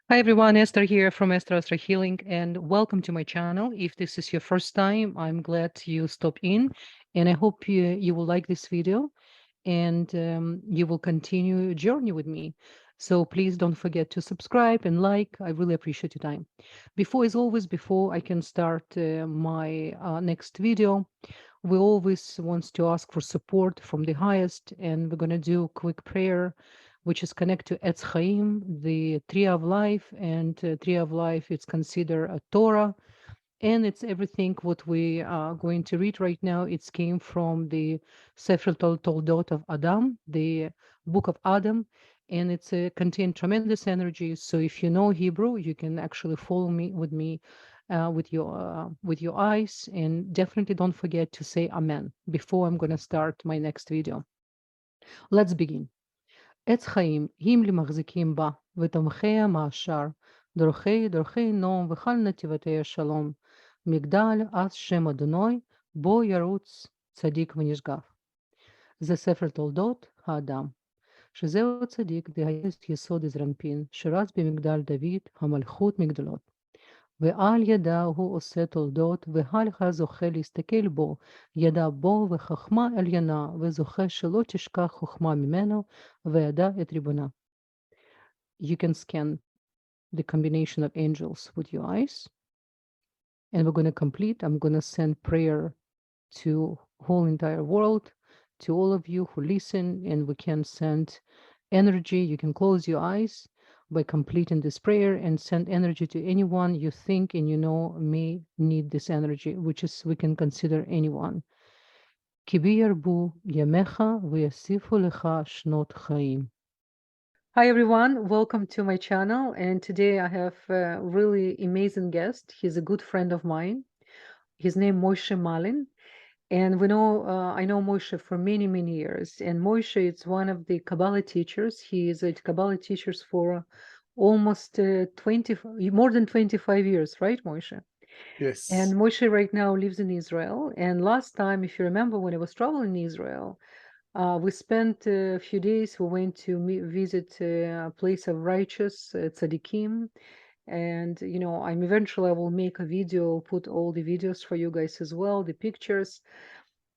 Hi everyone, Esther here from Astro Healing, and welcome to my channel. If this is your first time, I'm glad you stop in, and I hope you will like this video and you will continue journey with me. So please don't forget to subscribe and like. I really appreciate your time. Before I can start my next video, we always wants to ask for support from the highest, and we're gonna do a quick prayer, which is connected to Etz Chaim, the tree of life, and tree of life. It's considered a Torah, and it's everything what we are going to read right now. It's came from the Sefer Toldot of Adam, the book of Adam, and it's contain tremendous energy. So if you know Hebrew, you can actually follow me with your eyes, and definitely don't forget to say Amen before I'm gonna start my next video. Let's begin. עץ חיים, הם למחזיקים בה, ותומכיה מעשר, דרכי נועם וכל נתיבותיה שלום. מגדל אז שם אדוני, בו ירוץ צדיק ונשגב. זה ספר תולדות האדם, שזהו צדיק דהייס יסוד עזרנפין, שרץ במגדל דוד, המלכות מגדלות. ועל ידה הוא עושה תולדות, והלך זוכה להסתכל בו, ידע בו וחכמה עליונה, וזוכה שלא תשכח חכמה ממנו, וידע את ריבונה. You can scan the combination of angels with your eyes, and we're going to complete. I'm going to send prayer to whole entire world, to all of you who listen, and we can send energy. You can close your eyes by completing this prayer and send energy to anyone you think and you know may need this energy, which is we can consider anyone. כי בי ירבו ימיך ויוסיפו לך שנות חיים. Hi everyone, welcome to my channel, and today I have a really amazing guest. He's a good friend of mine. His name Moshe Malin, and I know Moshe for many, many years. And Moshe is one of the Kabbalah teachers. He is a Kabbalah teacher for almost 20, more than 25 years, right, Moshe? And Yes. Moshe right now lives in Israel. And last time, if you remember, when I was traveling in Israel, we spent a few days. We went to visit a place of righteous tzaddikim, and I'm eventually I will make a video, put all the videos for you guys as well, the pictures.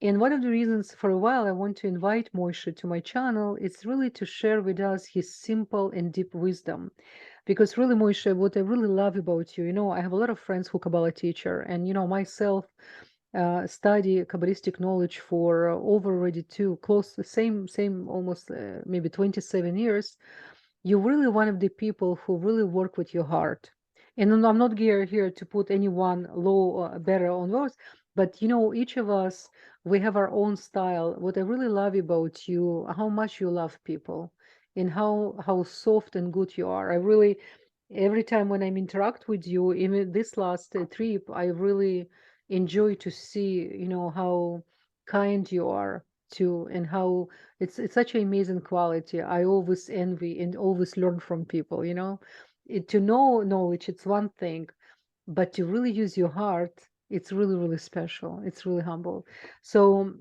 And one of the reasons for a while I want to invite Moshe to my channel is really to share with us his simple and deep wisdom. Because really, Moshe, what I really love about you, I have a lot of friends who Kabbalah teacher, and myself study Kabbalistic knowledge for over already close to same almost maybe 27 years. You're really one of the people who really work with your heart. And I'm not here to put anyone low or better on words, but each of us, we have our own style. What I really love about you, how much you love people and how soft and good you are. I really, every time when I interact with you, even this last trip, I really enjoy to see, how kind you are too, and how it's such an amazing quality. I always envy and always learn from people, to know knowledge, it's one thing, but to really use your heart, it's really, really special. It's really humble. So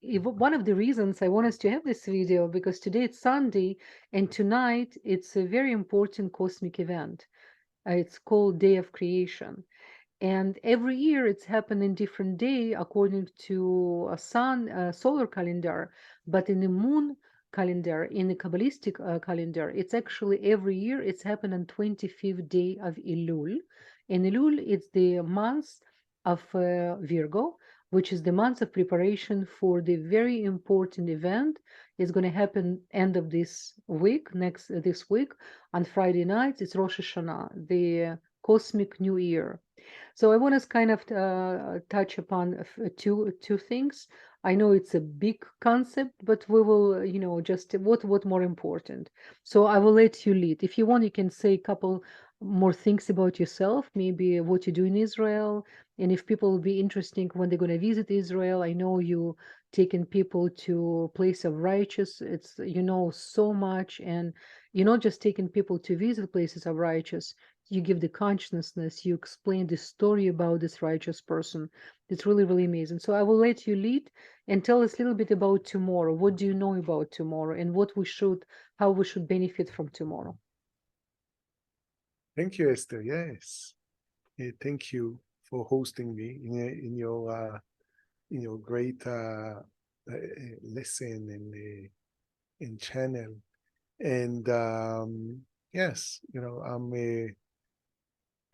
one of the reasons I want us to have this video, because today it's Sunday, and tonight it's a very important cosmic event. It's called Day of Creation. And every year it's happened in different day according to a solar calendar, but in the moon calendar, in the Kabbalistic calendar, it's actually every year it's happened on 25th day of Elul. And Elul is the month of Virgo, which is the month of preparation for the very important event. It's going to happen end of this week, next this week on Friday night. It's Rosh Hashanah, the cosmic New Year. So I want to kind of touch upon two things. I know it's a big concept, but we will, just what more important. So I will let you lead. If you want, you can say a couple more things about yourself, maybe what you do in Israel, and if people will be interesting when they're going to visit Israel. I know you taking people to place of righteous. It's so much, and you're not just taking people to visit places of righteous, you give the consciousness, you explain the story about this righteous person. It's really, really amazing. So I will let you lead and tell us a little bit about tomorrow. What do you know about tomorrow, and how we should benefit from tomorrow? Thank you, Esther. Yes. Thank you for hosting me in your great lesson and channel. And yes, I'm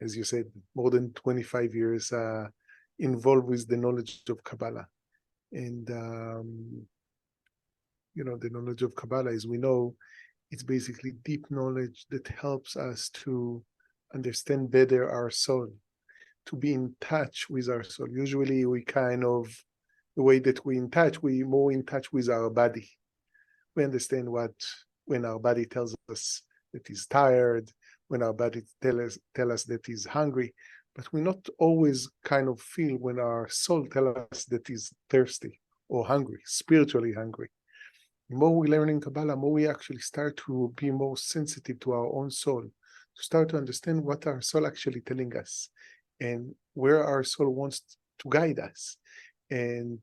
as you said, more than 25 years involved with the knowledge of Kabbalah. And the knowledge of Kabbalah, as we know, it's basically deep knowledge that helps us to understand better our soul, to be in touch with our soul. Usually the way that we're more in touch with our body. We understand when our body tells us that he's tired, when our body tell us that he's hungry, but we not always kind of feel when our soul tells us that he's thirsty or hungry, spiritually hungry. The more we learn in Kabbalah, more we actually start to be more sensitive to our own soul, to start to understand what our soul actually telling us and where our soul wants to guide us. And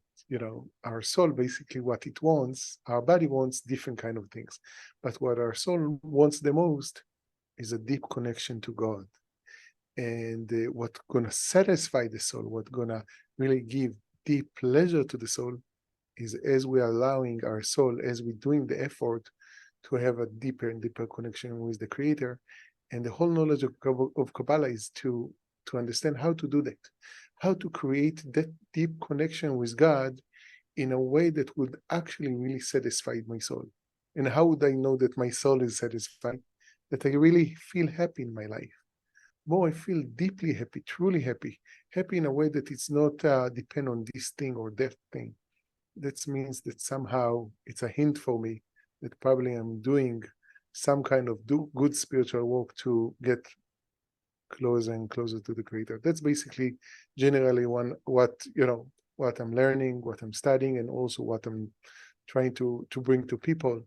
our soul, basically what it wants, our body wants different kind of things, but what our soul wants the most is a deep connection to God. And what's gonna satisfy the soul, what's gonna really give deep pleasure to the soul, is as we are allowing our soul, as we're doing the effort to have a deeper and deeper connection with the Creator. And the whole knowledge of Kabbalah is to understand how to do that, how to create that deep connection with God in a way that would actually really satisfy my soul. And how would I know that my soul is satisfied? That I really feel happy in my life. More I feel deeply happy, truly happy, happy in a way that it's not depend on this thing or that thing. That means that somehow it's a hint for me that probably I'm doing some kind of good spiritual work to get closer and closer to the Creator. That's basically generally what I'm learning, what I'm studying, and also what I'm trying to bring to people.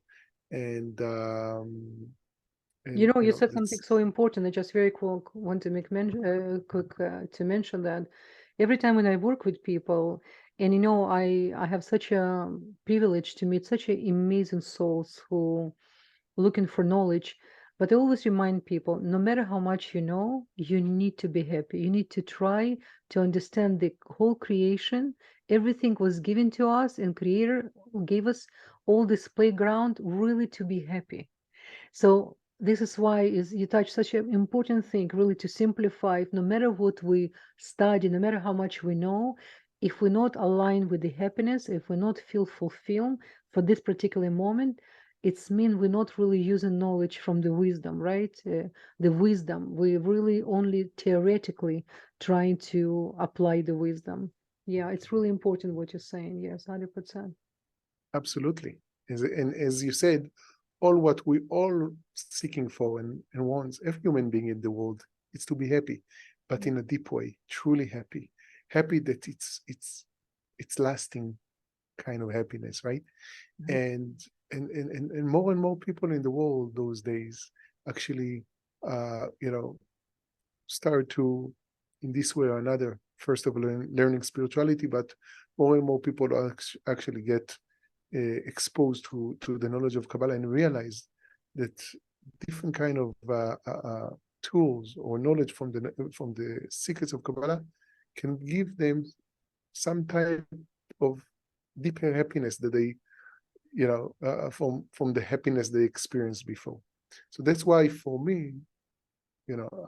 And You said something so important. I just very quick want to make to mention that every time when I work with people, and I have such a privilege to meet such amazing souls who looking for knowledge. But I always remind people, no matter how much you know, you need to be happy. You need to try to understand the whole creation. Everything was given to us, and Creator gave us all this playground really to be happy. So this is why is you touch such an important thing, really, to simplify it. No matter what we study, no matter how much we know, if we're not aligned with the happiness, if we're not feel fulfilled for this particular moment, it's mean we're not really using knowledge from the wisdom, right? The wisdom, we're really only theoretically trying to apply the wisdom. Yeah, it's really important what you're saying. Yes, 100%. absolutely. And as you said, all what we all seeking for and wants, every human being in the world, is to be happy, but in a deep way, truly happy. Happy that it's lasting kind of happiness, right? And more and more people in the world those days actually start to, in this way or another, first of all learning spirituality, but more and more people actually get exposed to the knowledge of Kabbalah and realize that different kind of tools or knowledge from the secrets of Kabbalah can give them some type of deeper happiness that they from the happiness they experienced before. So that's why for me,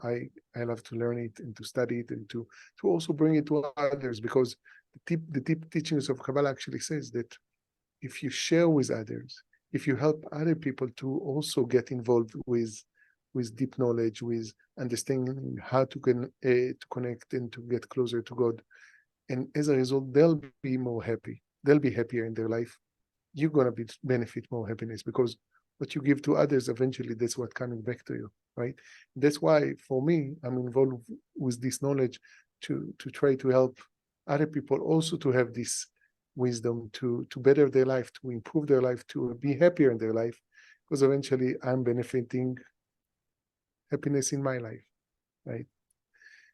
I love to learn it and to study it and to also bring it to others, because the deep teachings of Kabbalah actually says that if you share with others, if you help other people to also get involved with deep knowledge, with understanding how to connect and to get closer to God, and as a result, they'll be more happy. They'll be happier in their life. You're gonna benefit more happiness, because what you give to others, eventually that's what coming back to you, right? That's why for me, I'm involved with this knowledge to try to help other people also to have this wisdom to better their life, to improve their life, to be happier in their life, because eventually I'm benefiting happiness in my life, right?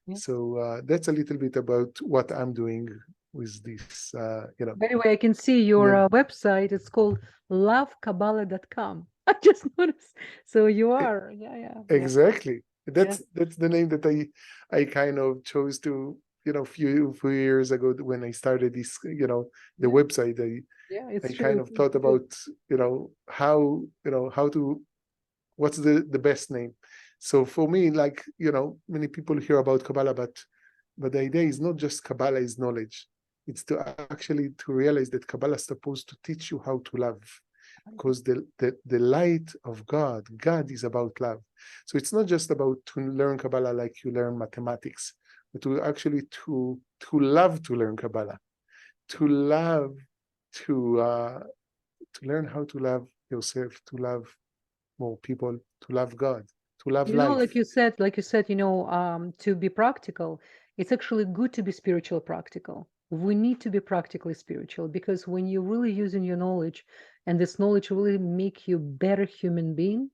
Yeah. So that's a little bit about what I'm doing with this, By the way, I can see your website. It's called lovekabbalah.com. I just noticed. So you are, yeah. Exactly. Yeah. That's the name that I kind of chose to, few years ago when I started this, the Yeah. website. Yeah, it's I true. kind of thought Good. about, how to, what's the best name. So for me, like, many people hear about Kabbalah, but the idea is not just Kabbalah is knowledge. It's to actually to realize that Kabbalah is supposed to teach you how to love, because the light of God is about love. So it's not just about to learn Kabbalah like you learn mathematics, but to actually to love to learn Kabbalah, to love to learn how to love yourself, to love more people, to love God, to love life. To be practical, it's actually good to be spiritual practical. We need to be practically spiritual because when you're really using your knowledge and this knowledge really make you better human being,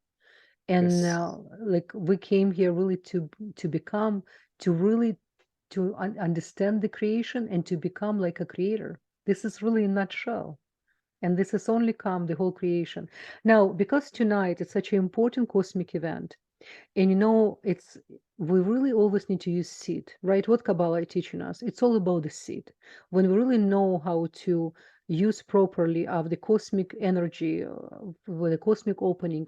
and Yes. like we came here really to become, to really to understand the creation and to become like a creator. This is really a nutshell. And this is only come the whole creation. Now, because tonight is such an important cosmic event, and it's we really always need to use seed, right? What Kabbalah is teaching us, it's all about the seed. When we really know how to use properly of the cosmic energy, with the cosmic opening,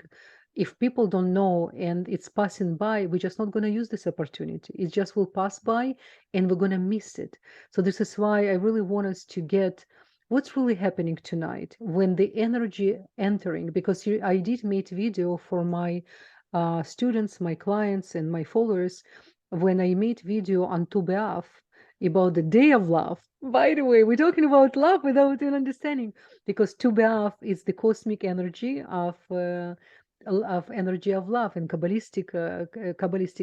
if people don't know and it's passing by, we're just not going to use this opportunity. It just will pass by and we're going to miss it. So this is why I really want us to get what's really happening tonight when the energy entering, because I did make video for my students, my clients, and my followers when I made video on Tu B'Av about the day of love. By the way, we're talking about love without an understanding, because Tu B'Av is the cosmic energy of energy of love. In Kabbalistic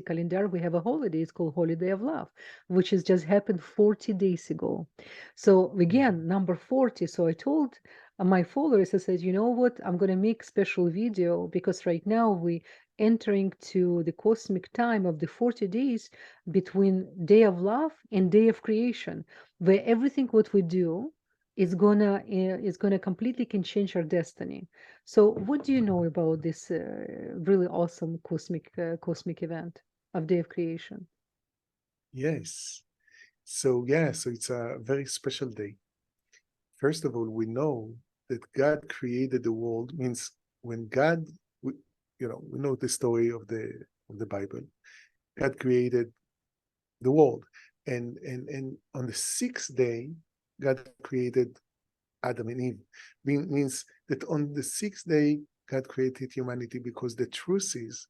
calendar, we have a holiday. It's called Holiday of Love, which has just happened 40 days ago. So again, number 40. So I told my followers, I said, you know what? I'm going to make special video because right now we entering to the cosmic time of the 40 days between day of love and day of creation, where everything what we do is gonna completely can change our destiny. So what do you know about this really awesome cosmic event of day of creation? Yes. So yeah, so it's a very special day. First of all, we know that God created the world, means when God, we, we know the story of the Bible. God created the world, and on the sixth day, God created Adam and Eve. Means that on the sixth day, God created humanity, because the truth is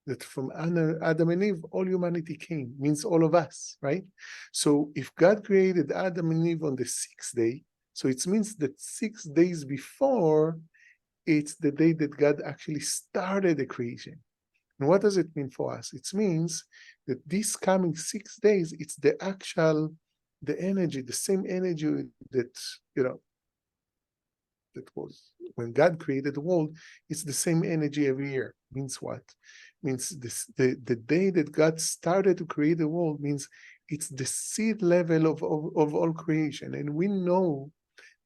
that from Adam and Eve, all humanity came, means all of us, right? So if God created Adam and Eve on the sixth day, so it means that 6 days before, it's the day that God actually started the creation. And what does it mean for us? It means that this coming 6 days, it's the energy, the same energy that, you know, that was when God created the world, it's the same energy every year. Means what? Means the day that God started to create the world means it's the seed level of all creation. And we know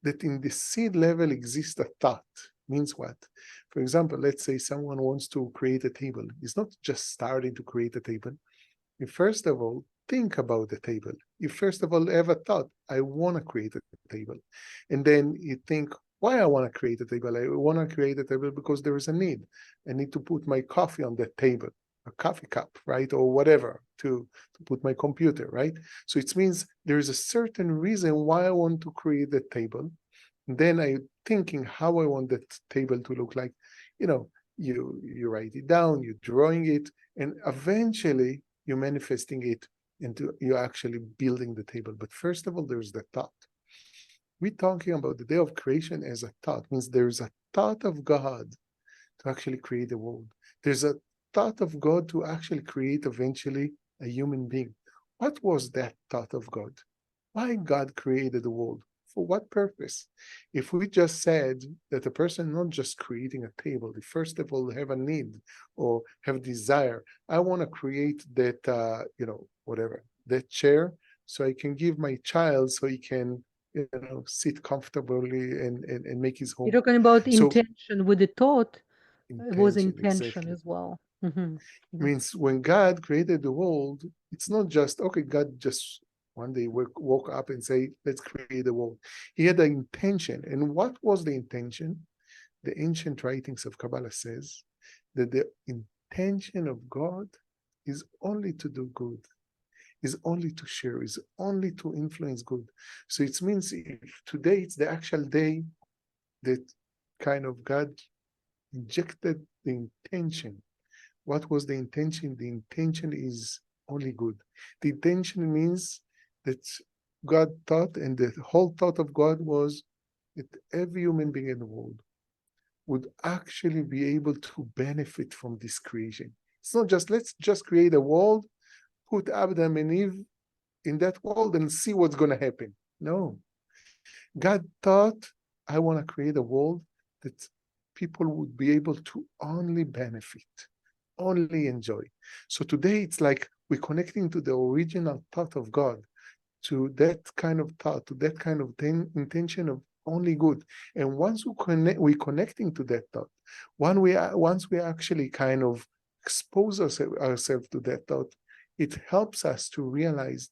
that in the seed level exists a thought. Means what? For example, let's say someone wants to create a table. It's not just starting to create a table. You first of all think about the table. You first of all have a thought, I want to create a table. And then you think, why I want to create a table? I want to create a table because there is a need. I need to put my coffee on that table, a coffee cup, right? Or whatever, to put my computer, right? So it means there is a certain reason why I want to create the table. And then I thinking how I want that table to look like. You know, you write it down, you're drawing it, and eventually you're manifesting it into you're actually building the table. But first of all, there's the thought. We're talking about the day of creation as a thought, means there's a thought of God to actually create the world. There's a thought of God to actually create eventually a human being. What was that thought of God? Why God created the world? For what purpose? If we just said that a person not just creating a table, they first of all have a need or have desire. I want to create that, whatever, that chair so I can give my child so he can, sit comfortably and make his You're home. talking about So intention with the thought. It was intention, intention exactly. as well. Means when God created the world, it's not just, okay, God just one day woke up and say, let's create the world. He had an intention. And what was the intention? The ancient writings of Kabbalah says that the intention of God is only to do good, is only to share, is only to influence good. So it means if today it's the actual day that kind of God injected the intention. What was the intention? The intention is only good. The intention means that God thought, and the whole thought of God was that every human being in the world would actually be able to benefit from this creation. It's not just, let's just create a world, put Adam and Eve in that world and see what's going to happen. No. God thought, I want to create a world that people would be able to only benefit, only enjoy. So today it's like we're connecting to the original thought of God, to that kind of thought, to that kind of intention of only good. And once we're connecting to that thought, once we actually kind of expose ourselves to that thought, it helps us to realize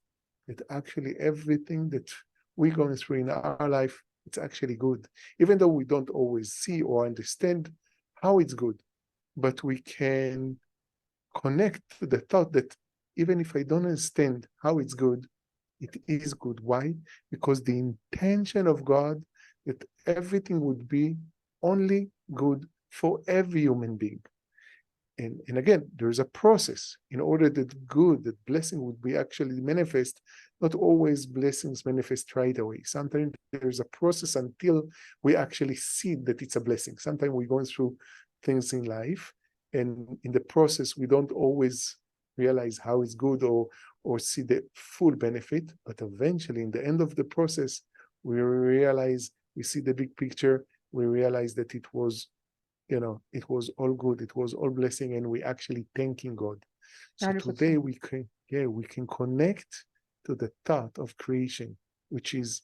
that actually everything that we're going through in our life, it's actually good. Even though we don't always see or understand how it's good, but we can connect to the thought that even if I don't understand how it's good, it is good. Why? Because the intention of God that everything would be only good for every human being. And again, there's a process in order that good, that blessing would be actually manifest. Not always blessings manifest right away. Sometimes there's a process until we actually see that it's a blessing. Sometimes we're going through things in life, and in the process, we don't always realize how it's good or see the full benefit. But eventually, in the end of the process, we realize, we see the big picture, we realize that it was all good, it was all blessing, and we actually thanking God. So 100%. today we can connect to the thought of creation, which is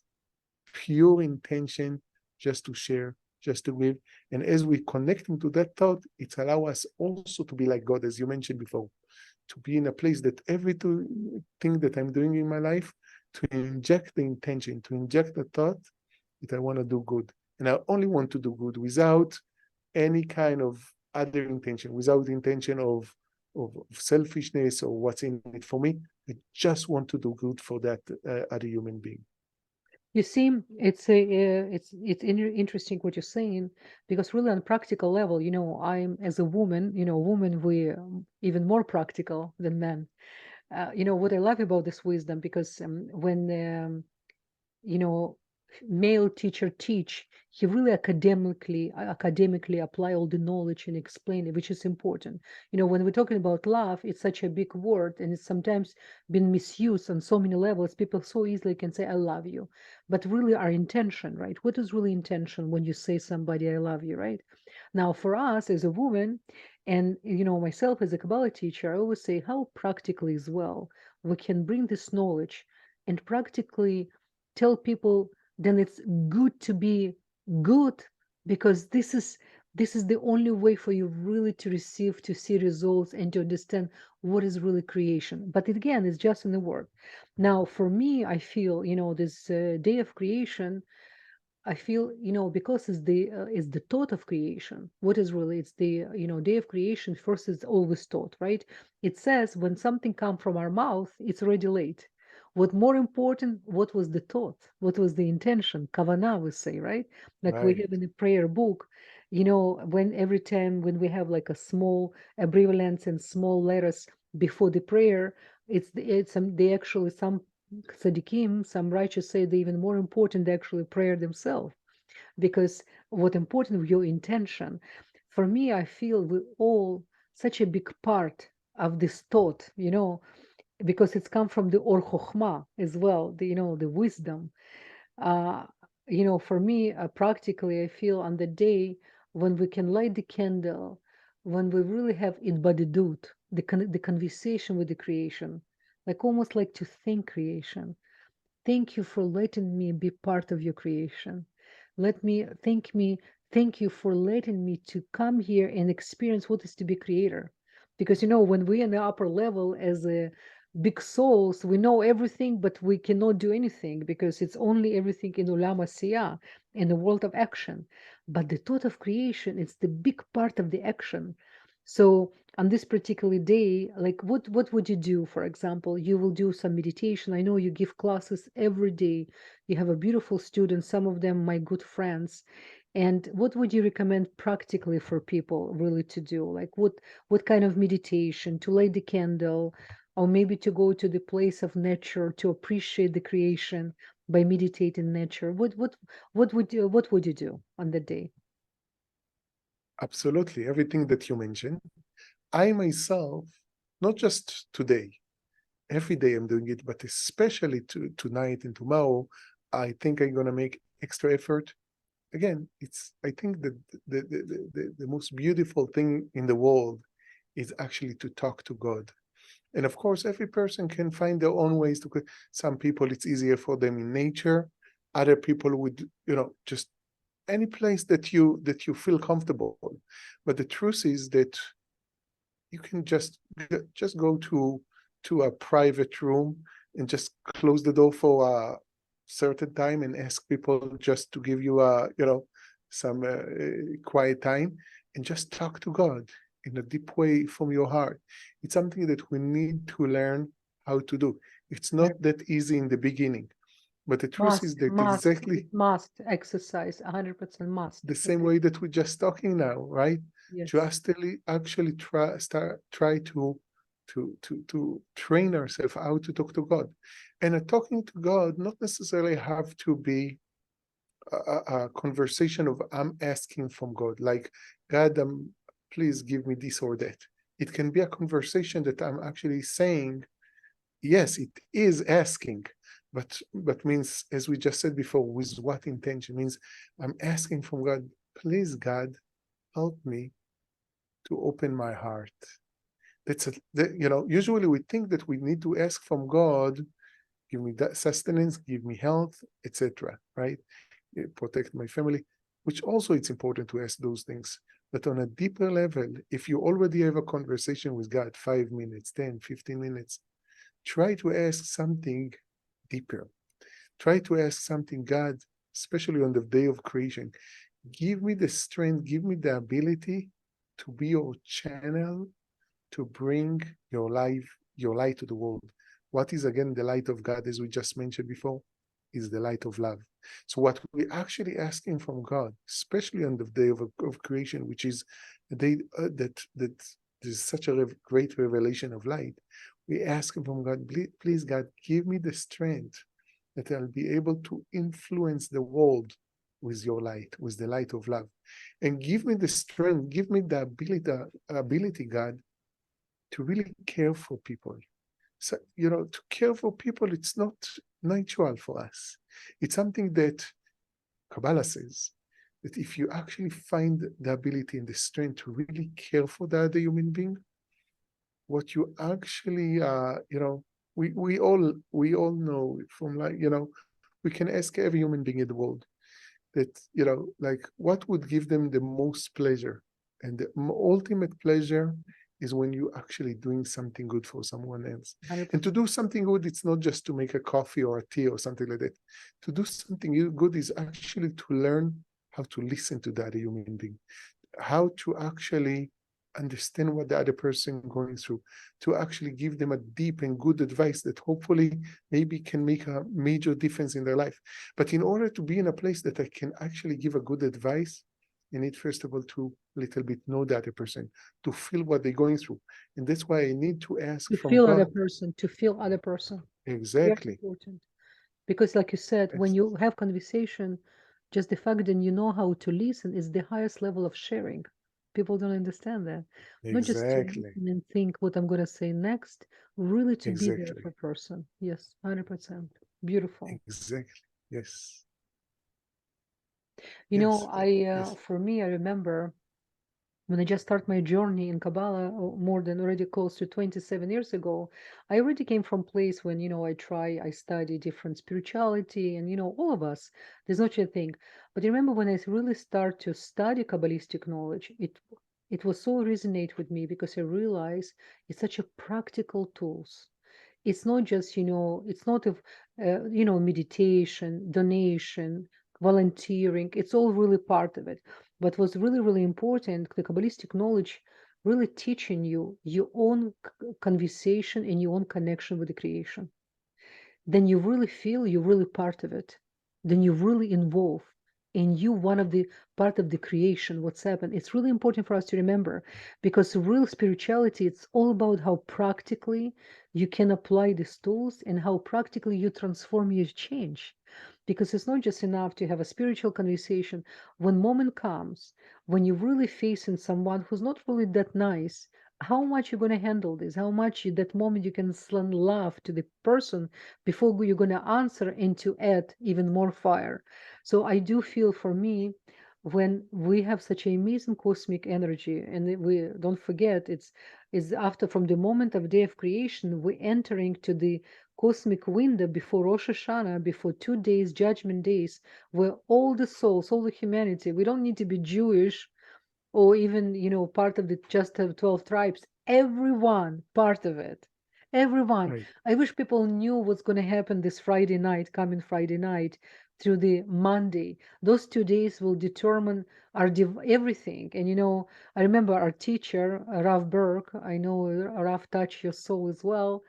pure intention, just to share, just to give. And as we connecting to that thought, it allows us also to be like God, as you mentioned before, to be in a place that everything that I'm doing in my life, to inject the intention, to inject the thought that I want to do good. And I only want to do good without any kind of other intention, without the intention of selfishness or what's in it for me. I just want to do good for that other human being. You see, interesting what you're saying, because really on practical level, I'm as a woman, women we even more practical than men. What I love about this wisdom, because when you know male teacher teach, he really academically apply all the knowledge and explain it, which is important. When we're talking about love, it's such a big word, and it's sometimes been misused on so many levels. People so easily can say I love you, but really our intention, right? What is really intention when you say somebody I love you, right? Now for us as a woman, and myself as a Kabbalah teacher, I always say how practically as well we can bring this knowledge and practically tell people then it's good to be good, because this is the only way for you really to receive, to see results, and to understand what is really creation. But again, it's just in the word. Now for me, I feel this day of creation, I feel, because it's the thought of creation. What is really, it's the day of creation. First, it's always thought, right? It says when something comes from our mouth, it's already late. What more important? What was the thought? What was the intention? Kavanah, we say, right? Like we Right, have in the prayer book. When every time when we have like a small abbreviations and small letters before the prayer, it's they actually some tzaddikim, some righteous say they even more important than actually prayer themselves, because what important is your intention. For me, I feel we all such a big part of this thought, because it's come from the or chokhmah as well, the wisdom. Uh, for me, practically, I feel on the day when we can light the candle, when we really have itbadidut, the conversation with the creation, like almost like to thank creation. Thank you for letting me be part of your creation. Thank you for letting me to come here and experience what is to be creator. Because when we're in the upper level as a big souls, we know everything, but we cannot do anything because it's only everything in Ulam Asiyah, in the world of action. But the thought of creation, it's the big part of the action. So on this particular day, like what would you do? For example, you will do some meditation. I know you give classes every day. You have a beautiful student, some of them my good friends. And what would you recommend practically for people really to do? Like what kind of meditation, to light the candle, or maybe to go to the place of nature to appreciate the creation by meditating nature? What would you do on that day? Absolutely, everything that you mentioned. I myself, not just today, every day I'm doing it, but especially tonight and tomorrow, I think I'm gonna make extra effort. Again, I think that the most beautiful thing in the world is actually to talk to God. And of course, every person can find their own ways to. Some people, it's easier for them in nature. Other people would, just any place that you feel comfortable. But the truth is that you can just go to a private room and just close the door for a certain time and ask people just to give you some quiet time and just talk to God in a deep way from your heart. It's something that we need to learn how to do. It's not that easy in the beginning, but the truth is Must, that must, it exactly must exercise, 100% must. the same Agree. way that we're just talking now, right? Yes. Just actually try to train ourselves how to talk to God. And talking to God not necessarily have to be a conversation of I'm asking from God, like God, please give me this or that. It can be a conversation that I'm actually saying, yes, it is asking, but means, as we just said before, with what intention? Means I'm asking from God, please God, help me to open my heart. Usually we think that we need to ask from God, give me that sustenance, give me health, etc. Right? Protect my family, which also it's important to ask those things. But on a deeper level, if you already have a conversation with God, 5 minutes, 10, 15 minutes, try to ask something deeper. Try to ask something, God, especially on the day of creation, give me the strength, give me the ability to be your channel to bring your light to the world. What is again the light of God, as we just mentioned before, is the light of love. So what we're actually asking from God, especially on the day of creation, which is a day that there's such a great revelation of light, we ask from God, please God, give me the strength that I'll be able to influence the world with your light, with the light of love. And give me the strength, give me the ability, God, to really care for people. So, to care for people, it's not natural for us. It's something that Kabbalah says that if you actually find the ability and the strength to really care for the other human being, what you actually, we all know from, like, we can ask every human being in the world that, like, what would give them the most pleasure? And the ultimate pleasure is when you actually doing something good for someone else. And to 100%. do something good, it's not just to make a coffee or a tea or something like that. To do something good is actually to learn how to listen to the other human being, how to actually understand what the other person going through, to actually give them a deep and good advice that hopefully maybe can make a major difference in their life. But in order to be in a place that I can actually give a good advice, you need first of all to little bit know the other person, to feel what they're going through. And that's why I need to ask To from feel other God. person, to feel other person. Very Exactly. important. Because like you said, when Yes. you have conversation, just the fact that you know how to listen is the highest level of sharing. People don't understand that. Not just to Exactly. listen and think what I'm gonna say next, really to be there Exactly. for person. Yes, 100%. Beautiful. Exactly. Yes. You know, Yes. I Yes. for me, I remember when I just started my journey in Kabbalah, more than already close to 27 years ago, I already came from place when, I study different spirituality and, all of us, there's not such a thing. But I remember when I really start to study Kabbalistic knowledge, It was so resonate with me because I realized it's such a practical tools. It's not just, it's not of, meditation, donation, volunteering. It's all really part of it. But what's really, really important, the Kabbalistic knowledge really teaching you your own conversation and your own connection with the creation. Then you really feel you're really part of it. Then you really involve and you one of the part of the creation, what's happened. It's really important for us to remember because real spirituality, it's all about how practically you can apply these tools and how practically you transform your change. Because it's not just enough to have a spiritual conversation. When moment comes, when you're really facing someone who's not really that nice, how much you're going to handle this, how much that moment you can send love to the person before you're going to answer and to add even more fire. So I do feel for me, when we have such an amazing cosmic energy, and we don't forget, it's after from the moment of day of creation, we're entering to the cosmic window before Rosh Hashanah, before 2 days, judgment days, where all the souls, all the humanity, we don't need to be Jewish or even part of the just have 12 tribes, everyone part of it, everyone. Right. I wish people knew what's going to happen this Friday night, coming Friday night through the Monday. Those 2 days will determine our everything. And I remember our teacher, Rav Burke, I know Rav touched your soul as well.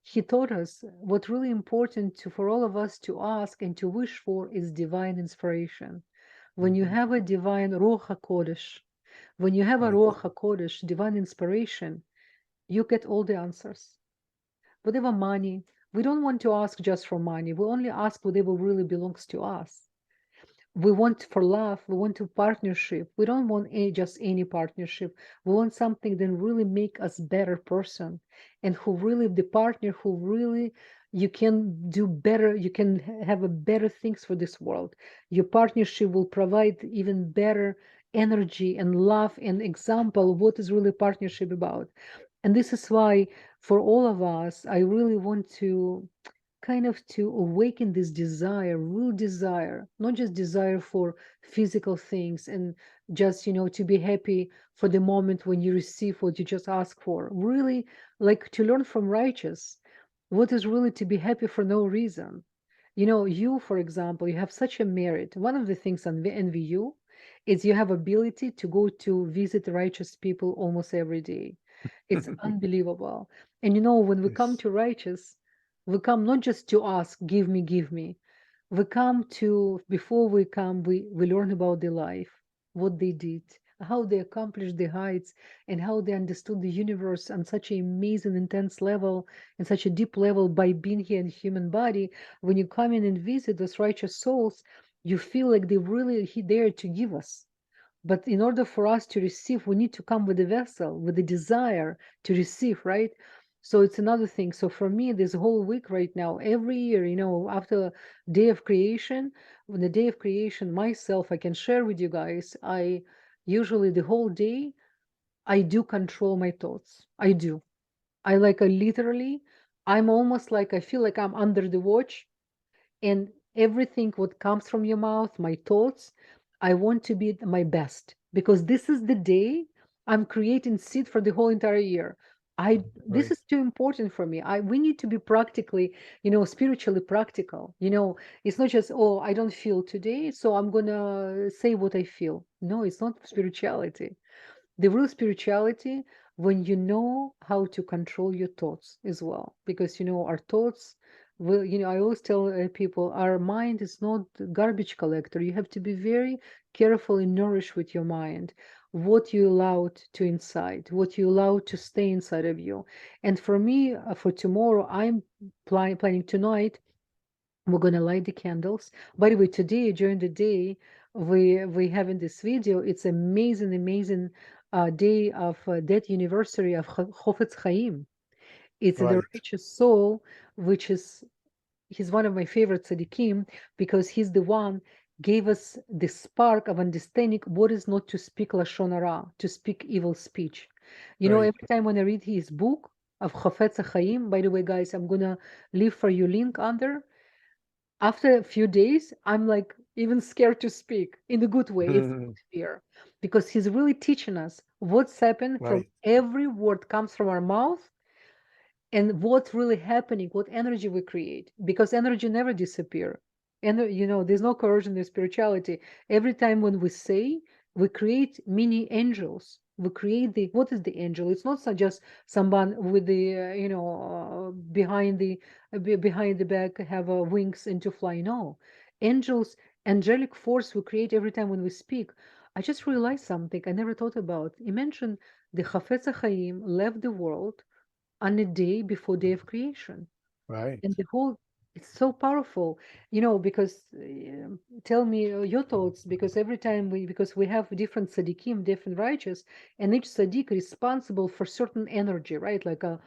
He taught us what really important for all of us to ask and to wish for is divine inspiration. When you Mhm. have a divine Ruach HaKodesh, when you have a Right. Ruach HaKodesh, divine inspiration, you get all the answers. Whatever money, we don't want to ask just for money. We only ask whatever really belongs to us. We want for love, we want to partnership. We don't want just any partnership. We want something that really make us better person and who really the partner who really you can do better, you can have a better things for this world. Your partnership will provide even better energy and love and example of what is really partnership about. And this is why for all of us, I really want to kind of to awaken this desire, real desire, not just desire for physical things and just, to be happy for the moment when you receive what you just ask for. Really, like to learn from righteous, what is really to be happy for no reason. You, for example, you have such a merit. One of the things on envy you is you have ability to go to visit righteous people almost every day. It's unbelievable. And when we come Yes. to righteous, we come not just to ask, give me, give me. We come to, before we come, we learn about their life, what they did, how they accomplished the heights, and how they understood the universe on such an amazing, intense level, and such a deep level by being here in human body. When you come in and visit those righteous souls, you feel like they're really there to give us. But in order for us to receive, we need to come with a vessel, with a desire to receive, right? So it's another thing. So for me, this whole week right now, every year, after day of creation, when the day of creation, myself, I can share with you guys, I usually the whole day, I do control my thoughts. I do. I literally, I'm almost like, I feel like I'm under the watch and everything what comes from your mouth, my thoughts, I want to be my best because this is the day I'm creating seed for the whole entire year. I This Right. is too important for me. I We need to be practically, spiritually practical. It's not just, oh, I don't feel today, so I'm gonna say what I feel. No, it's not spirituality. The real spirituality, when you know how to control your thoughts as well, because our thoughts will, I always tell people our mind is not garbage collector. You have to be very careful and nourish with your mind what you allow to inside, what you allow to stay inside of you. And for me, for tomorrow, I'm planning tonight, we're gonna light the candles. By the way, today during the day, we have in this video. It's amazing, amazing day of death anniversary of Chofetz Chaim. It's the Right. righteous soul, which is he's one of my favorite tzaddikim because he's the one gave us the spark of understanding what is not to speak lashon hara, to speak evil speech. Right. Every time when I read his book of Chofetz Chaim, by the way, guys, I'm gonna leave for you link under. After a few days, I'm like even scared to speak in a good way. It's not fear because he's really teaching us What's happened from Right. every word comes from our mouth, and what's really happening, what energy we create, because energy never disappear. And there's no corrosion in spirituality. Every time when we say, we create mini angels. We create the what is the angel? It's not just someone with the behind the back have wings and to fly. No, angels, angelic force we create every time when we speak. I just realized something I never thought about. Imagine the Chafetz Chaim left the world on a day before day of creation, Right. and the whole, it's so powerful, because tell me your thoughts, because every time because we have different tzaddikim, different righteous, and each tzaddik responsible for certain energy, right? Like a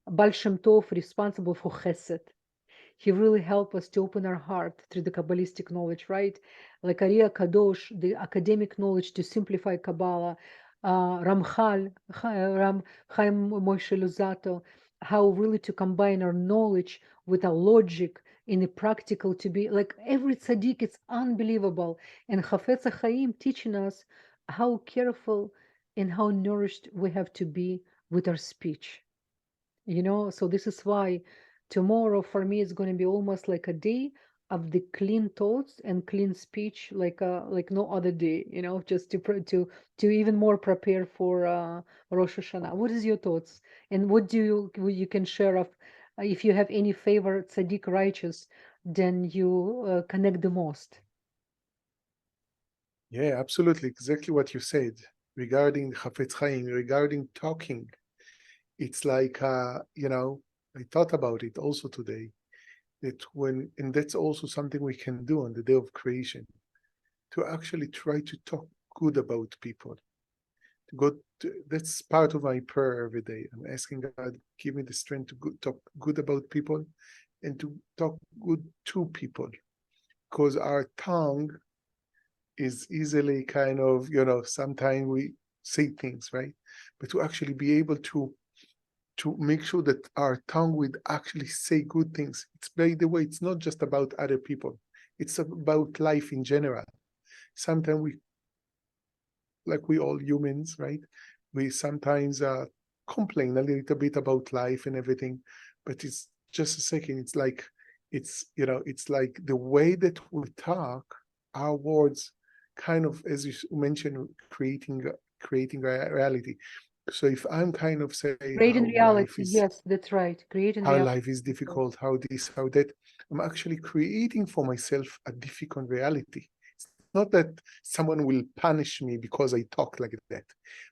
Baal Shem Tov responsible for chesed. He really helped us to open our heart through the Kabbalistic knowledge, right? Like Ariya Kadosh, the academic knowledge to simplify Kabbalah, Ramchal, Chaim Moshe Luzzatto, how really to combine our knowledge with our logic in a practical to be like every tzaddik, it's unbelievable. And Chafetz Chaim teaching us how careful and how nourished we have to be with our speech. So this is why tomorrow for me is going to be almost like a day of the clean thoughts and clean speech, like no other day, just to even more prepare for Rosh Hashanah. What is your thoughts, and what do you can share of, if you have any favorite tzaddik righteous, then you connect the most. Yeah, absolutely. Exactly what you said regarding Chafetz Chaim, regarding talking. It's like, I thought about it also today, that and that's also something we can do on the day of creation, to actually try to talk good about people. That's part of my prayer every day. I'm asking God, give me the strength to talk good about people and to talk good to people, because our tongue is easily kind of, sometimes we say things, right? But to actually be able to make sure that our tongue would actually say good things. It's, by the way, it's not just about other people. It's about life in general. Sometimes like we all humans, right? We sometimes complain a little bit about life and everything, but it's just a second. It's like the way that we talk, our words, kind of, as you mentioned, creating reality. So if I'm kind of say Create in reality, yes, that's right. Create in how reality. life is difficult, how this, how that, I'm actually creating for myself a difficult reality. It's not that someone will punish me because I talk like that.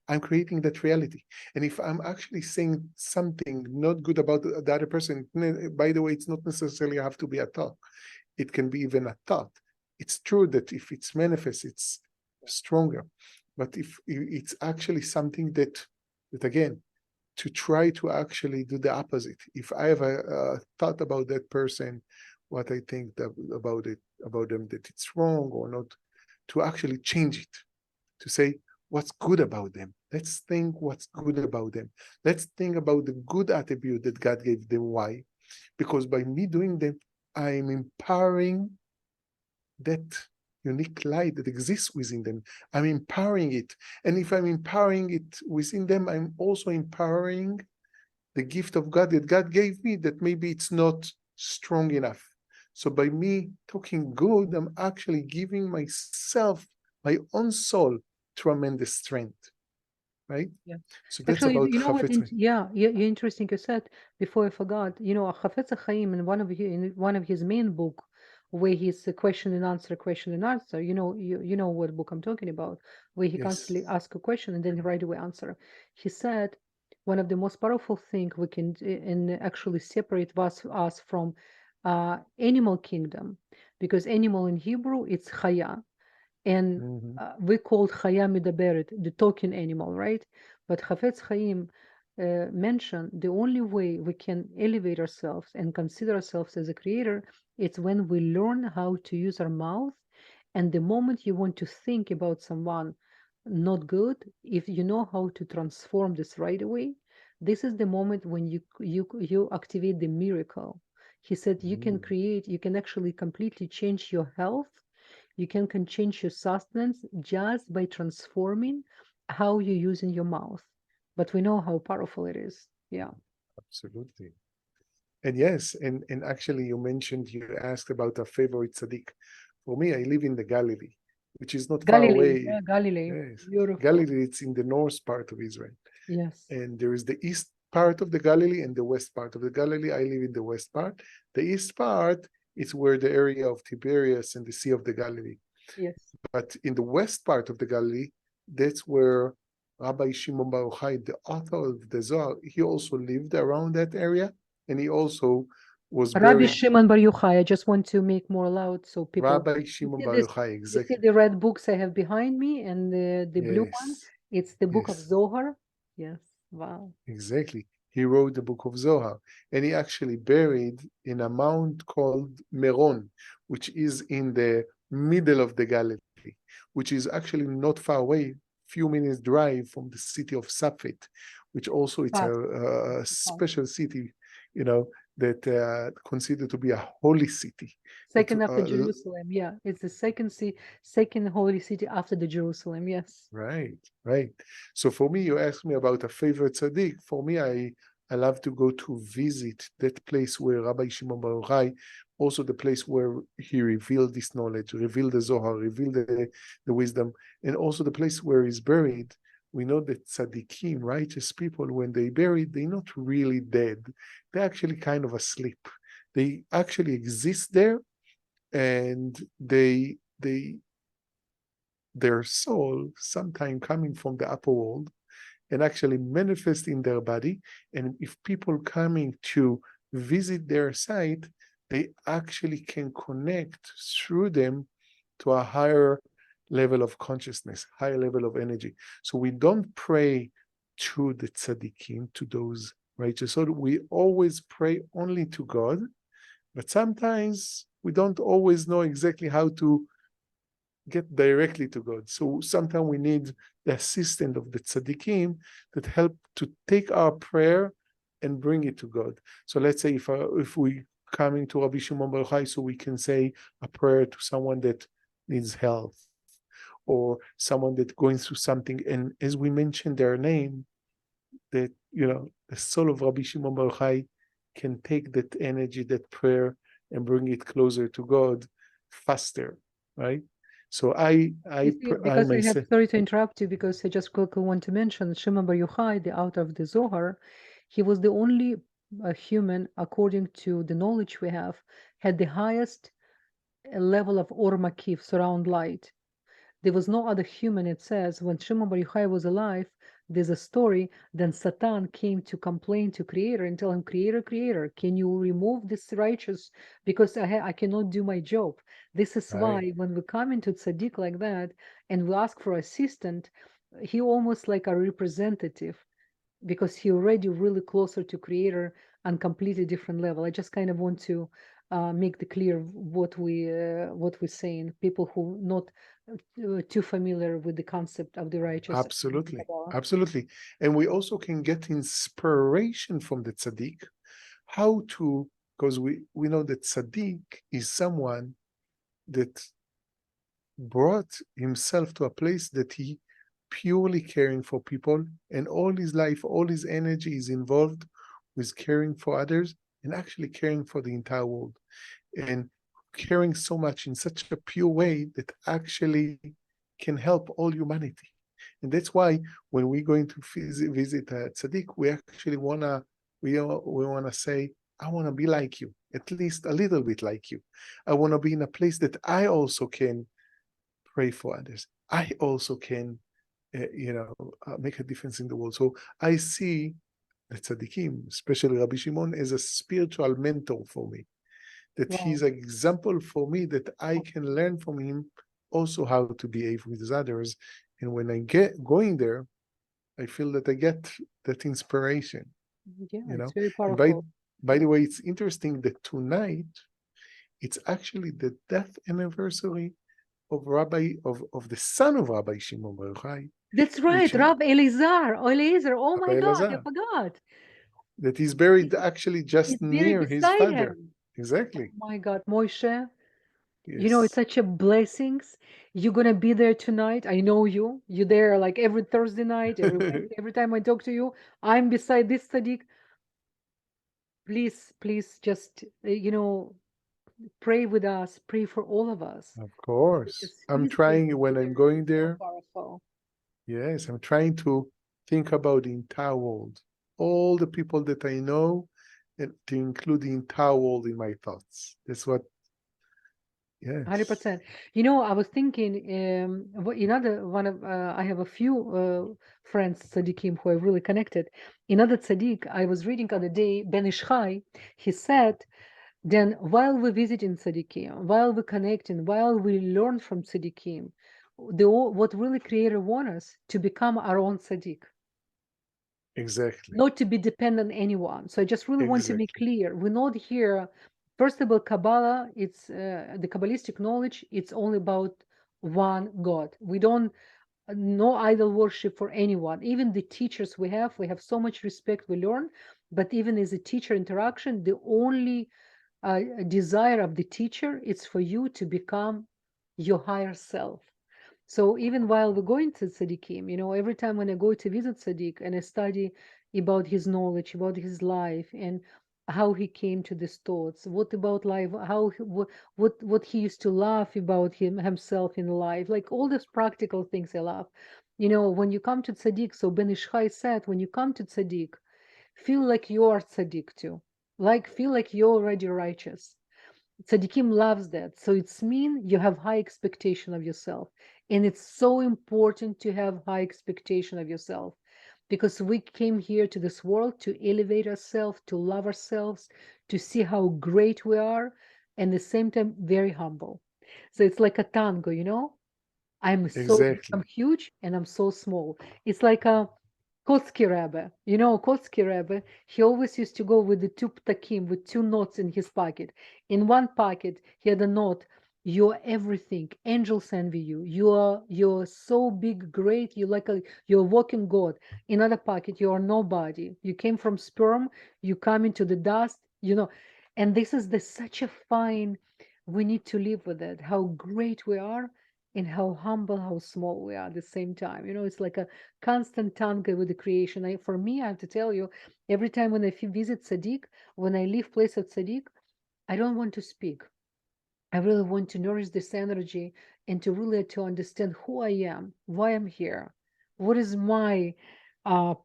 I'm creating that reality. And if I'm actually saying something not good about the other person, by the way, it's not necessarily have to be a talk. It can be even a thought. It's true that if it's manifest, it's stronger. But if it's actually something that again, to try to actually do the opposite. If I have a thought about that person, what I think about them, that it's wrong or not, to actually change it, to say what's good about them. Let's think what's good about them. Let's think about the good attribute that God gave them. Why? Because by me doing that, I'm empowering that unique light that exists within them. I'm empowering it. And if I'm empowering it within them, I'm also empowering the gift of God that God gave me, that maybe it's not strong enough. So by me talking good, I'm actually giving myself, my own soul, tremendous strength, right? Yeah. So that's Actually, about you know what? Chafetz. Yeah, you interesting. You said before I forgot. Chafetz Chaim in one of his main book, where he's a question and answer. You know what book I'm talking about, where he Yes. constantly ask a question and then right away answer. He said one of the most powerful thing we can and actually separate us from animal kingdom, because animal in Hebrew it's chaya, and Mm-hmm. we called Chaya Midaberet, the talking animal, right? But Chafetz Chaim mentioned the only way we can elevate ourselves and consider ourselves as a creator, it's when we learn how to use our mouth. And the moment you want to think about someone not good, if you know how to transform this right away, this is the moment when you activate the miracle. He said you can actually completely change your health, you can change your sustenance just by transforming. how you're using your mouth. But we know how powerful it is. Yeah. Absolutely. And yes, and actually you mentioned, you asked about a favorite tzaddik. For me, I live in the Galilee, which is not far Galilee. away. Yeah, Galilee. Yes, Beautiful. Galilee, it's in the north part of Israel. Yes. And there is the east part of the Galilee and the west part of the Galilee. I live in the west part. The east part is where the area of Tiberias and the Sea of the Galilee. Yes. But in the west part of the Galilee, that's where Rabbi Shimon Bar Yochai, the author of the Zohar, he also lived around that area, and he also was Rabbi buried. Shimon Bar Yochai. I just want to make more loud so people. Rabbi You Shimon see Bar this? Yochai, You see exactly. the red books I have behind me and the blue one? Yes, It's the book of yes, Zohar. Yes. Wow. exactly. He wrote the book of Zohar, and he actually buried in a mount called Meron, which is in the middle of the Galilee, which is actually not far away, few minutes drive from the city of Safed, which also it's Fast. a Fast. special city, you know, that considered to be a holy city. That Second after Jerusalem. Yeah. It's the second holy city after the Jerusalem. Yes. right, right. So for me, you asked me about a favorite tzaddik. For me, I love to go to visit that place where Rabbi Shimon Bar Yochai, also the place where he revealed this knowledge, revealed the Zohar, revealed the wisdom, and also the place where he's buried. We know that tzaddikim, righteous people, when they buried, they're not really dead. They're actually kind of asleep. They actually exist there, and their soul sometime coming from the upper world and actually manifest in their body. And if people coming to visit their site, they actually can connect through them to a higher level of consciousness, higher level of energy. So we don't pray to the tzaddikim, to those righteous souls. We always pray only to God, but sometimes we don't always know exactly how to get directly to God. So sometimes we need the assistance of the tzaddikim that help to take our prayer and bring it to God. So let's say if we coming to Rabbi Shimon Bar Yochai, so we can say a prayer to someone that needs health or someone that going through something. And as we mentioned their name, that the soul of Rabbi Shimon Bar Yochai can take that energy, that prayer, and bring it closer to God faster, right? So You see, I because I have, myself, sorry to interrupt you, because I just quickly want to mention Shimon Bar Yochai, the author of the Zohar, he was the only human, according to the knowledge we have, had the highest level of Or Makif, surround light. There was no other human, it says, when Shimon Bar Yochai was alive, there's a story, then Satan came to complain to Creator and tell him, Creator, Creator, can you remove this righteous? Because I cannot do my job. This is right, why when we come into tzaddik like that and we ask for assistant, he almost like a representative because he already really closer to creator on completely different level. I just kind of want to make the clear what we're saying. People who not too familiar with the concept of the righteous and the absolutely, Kabbalah. absolutely. And we also can get inspiration from the tzaddik, how to, because we know that tzaddik is someone that brought himself to a place that he purely caring for people, and all his life, all his energy is involved with caring for others and actually caring for the entire world, and caring so much in such a pure way that actually can help all humanity. And that's why when we're going to visit a tzaddik, we actually wanna say, I wanna be like you, at least a little bit like you. I wanna be in a place that I also can pray for others. I also can, make a difference in the world. So I see the tzaddikim, especially Rabbi Shimon, as a spiritual mentor for me. That Wow. he's an example for me that I can learn from him also how to behave with others. And when I get going there, I feel that I get that inspiration, Yeah, you it's know. very And powerful. by the way, it's interesting that tonight it's actually the death anniversary of the son of Rabbi Shimon Bar Yochai, That's right, which is Rab Elazar. Elazar. Oh my Rabbi God, I Elazar, forgot. that he's buried actually He's just buried near his beside father. him. Oh Exactly. my God, Moshe. You know, it's Yes. such a blessings. You're gonna be there tonight. I know you. You're there like every Thursday night, every Wednesday, every time I talk to you. I'm beside this Sadiq. Please, please, just pray with us. Pray for all of us Of course. because I'm his trying presence when I'm there is going so there. powerful. Yes, I'm trying to think about the entire world, all the people that I know, and to include the entire world in my thoughts. That's what, yes, 100%. You know, I was thinking, another one of, I have a few friends, tzaddikim, who are really connected. Another tzaddik, I was reading other day, Ben Ishchai, he said, then while we're visiting tzaddikim, while we're connecting, while we learn from tzaddikim, what really Creator wants us to become our own tzaddik, exactly, not to be dependent on anyone. So I just really want to make exactly, clear, we're not here. First of all, Kabbalah, it's the Kabbalistic knowledge. It's only about one God. We don't no idol worship for anyone. Even the teachers we have so much respect. We learn, but even as a teacher interaction, the only desire of the teacher is for you to become your higher self. So even while we're going to tzaddikim, every time when I go to visit tzaddik and I study about his knowledge, about his life, and how he came to these thoughts, what about life, what he used to laugh about himself in life, like all these practical things I love. When you come to tzaddik, so Ben Ishchai said, when you come to tzaddik, feel like you are tzaddik too, like feel like you're already righteous. Tzaddikim loves that. So it's mean you have high expectation of yourself. And it's so important to have high expectation of yourself because we came here to this world to elevate ourselves, to love ourselves, to see how great we are, and at the same time, very humble. So it's like a tango. I'm exactly. huge and I'm so small. It's like a Kotsky Rebbe. Kotsky Rebbe, he always used to go with the two ptakim, with two notes in his pocket. In one pocket, he had a note, you're everything. Angels envy you. You're so big, great. You're a walking God. In other pocket, you are nobody. You came from sperm, you come into the dust. And this is such a fine, we need to live with it, how great we are and how humble, how small we are at the same time. It's like a constant tango with the creation. For me, I have to tell you, every time when I visit Sadiq, when I leave place at Sadiq, I don't want to speak. I really want to nourish this energy and to really to understand who I am, why I'm here, what is my